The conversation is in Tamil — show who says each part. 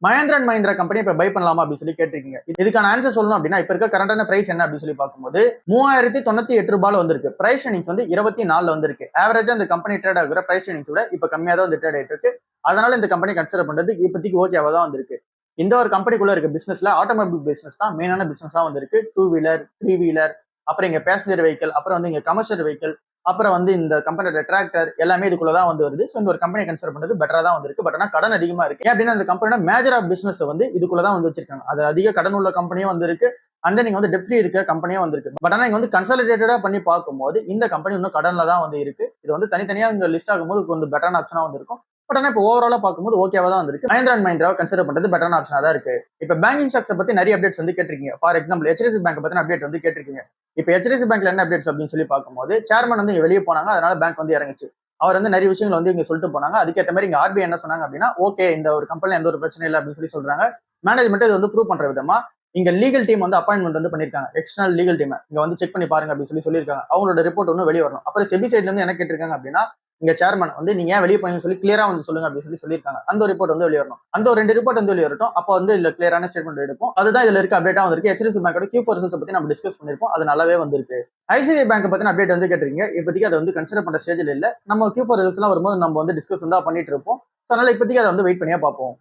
Speaker 1: மஹேந்திரா அண்ட் மஹிந்திரா கம்பெனி இப்ப பை பண்ணலாமா அப்படின்னு சொல்லி கேட்டிருக்கீங்க. இதுக்கான ஆன்சர் சொல்லணும் அப்படின்னா இப்ப இருக்க கரண்டான பிரைஸ் என்ன அப்படின்னு சொல்லி பார்க்கும்போது 3098 ரூபாய் வந்திருக்கு. பிரைஸ் ட்ரேடிங்ஸ் வந்து 24 வந்திருக்கு. ஆவரேஜா இந்த கம்பெனி ட்ரேட் ஆகிற பிரைஸ் ட்ரேடிங்ஸ் விட இப்ப கம்மியா தான் வந்து ட்ரேட் ஆயிட்டு இருக்கு. அதனால இந்த கம்பெனி கன்சிடர் பண்றது இப்போதைக்கு ஓகேவா தான் வந்திருக்கு. இந்த ஒரு கம்பெனிக்குள்ள இருக்க பிசினஸ்ல ஆட்டோமொபைல் பிசினஸ் தான் மெயினான பிசினஸா வந்திருக்கு. 2 வீலர் 3 வீலர் அப்புறம் இங்க பேசஞ்சர் வெஹிக்கிள் அப்புறம் வந்து இங்க கமர்ஷியல் வெஹிக்கிள் அப்புறம் வந்து இந்த கம்பெனியோட டிராக்டர் எல்லாமே இதுக்குள்ளதான் வந்து வருது. ஸோ இந்த ஒரு கம்பெனி கன்சிடர் பண்றது பெட்டரா தான் வந்திருக்கு. பட் ஆனால் கடன் அதிகமா இருக்கு. ஏன் அப்படின்னா அந்த கம்பெனியோட மேஜர் ஆஃப் பிசினஸ் வந்து இதுக்குள்ளதான் வந்து வச்சிருக்காங்க. அது அதிக கடன் உள்ள கம்பெனியும் வந்து இருக்கு. அந்த நீங்க வந்து டெட் ஃப்ரீ இருக்க கம்பெனியும் வந்திருக்கு. பட் ஆனால் இங்க வந்து கன்சாலிடேட்டடா பண்ணி பார்க்கும்போது இந்த கம்பெனி இன்னும் கடன்ல தான் வந்து இருக்கு. இது வந்து தனித்தனியா இங்க லிஸ்ட் ஆகும்போது கொஞ்சம் பெட்டரான ஆப்ஷனா வந்து இருக்கும். பட் ஆனால் இப்போ ஓவராலா பார்க்கும்போது ஓகேவா தான் வந்திருக்கு. மஹிந்திரா அண்ட் மஹிந்திராவை கன்சிடர் பண்றது பெட்டரான ஆப்ஷனா தான் இருக்கு. இப்போ பேங்கிங் ஸ்டாக்ஸ் பத்தி நிறைய அப்டேட்ஸ் வந்து கேட்டிருக்கீங்க. ஃபார் எக்ஸாம்பிள் HDFC பேங்க் பத்தின அப்டேட் வந்து கேட்டிருக்கீங்க. இப்போ HDFC பேங்க்ல என்ன அப்டேட்ஸ் அப்படின்னு சொல்லி பார்க்கும்போது சேர்மன் வந்து வெளியே போனாங்க. அதனால பேங்க் வந்து இறங்குச்சு. அவர் வந்து நிறைய விஷயங்கள் வந்து இங்க சொல்லிட்டு போனாங்க. அதுக்கேற்ற மாதிரி இங்க RBI என்ன சொன்னாங்க அப்படின்னா ஓகே இந்த ஒரு கம்பெனில எந்த ஒரு பிரச்சனை இல்லை அப்படின்னு சொல்லி சொல்றாங்க. மேனேஜ்மெண்ட் இது வந்து ப்ரூவ் பண்ற விதமா இங்க லீகல் டீம் வந்து அப்பாயின்மெண்ட் வந்து பண்ணிருக்காங்க. எக்ஸ்டர்னல் லீகல் டீம் இங்க வந்து செக் பண்ணி பாருங்க அப்படின்னு சொல்லியிருக்காங்க. அவங்களோட ரிப்போர்ட் ஒன்றும் வெளியே வரணும். அப்புறம் செபி சைட்ல இருந்து என்ன கேட்டிருக்காங்க அப்படின்னா இங்க சேர்மன் வந்து நீங்க ஏன் வெளியே போனீங்கன்னு சொல்லி கிளியரா வந்து சொல்லுங்க அப்படின்னு சொல்லியிருக்காங்க. அந்த ஒரு ரிப்போர்ட் வந்து வெளியே வரணும். அந்த ஒரு 2 ரிப்போர்ட் வந்து வெளியே வரட்டும். அப்போ வந்து இல்ல கிளியரான ஸ்டேட்மெண்ட் எடுப்போம். அதுதான் இதுல இருக்க அப்டேட்டா வந்திருக்கு. HDFC பேங்கோட Q4 ரிசல்ட்ஸ் பத்தி நம்ம டிஸ்கஸ் பண்ணிருப்போம். அது நல்லாவே வந்திருக்கு. ICICI பேங்க் பத்தின அப்டேட் வந்து கேட்டிருக்கீங்க. இப்போதைக்கு அதை வந்து கன்சிடர் பண்ற ஸ்டேஜ்ல இல்ல. நம்ம Q4 ரிசல்ட்ஸ் எல்லாம் வரும்போது நம்ம வந்து டிஸ்கஸ் வந்து பண்ணிட்டு இருப்போம். அதனால இப்போதைக்கு அதை வந்து வெயிட் பண்ணியா பார்ப்போம்.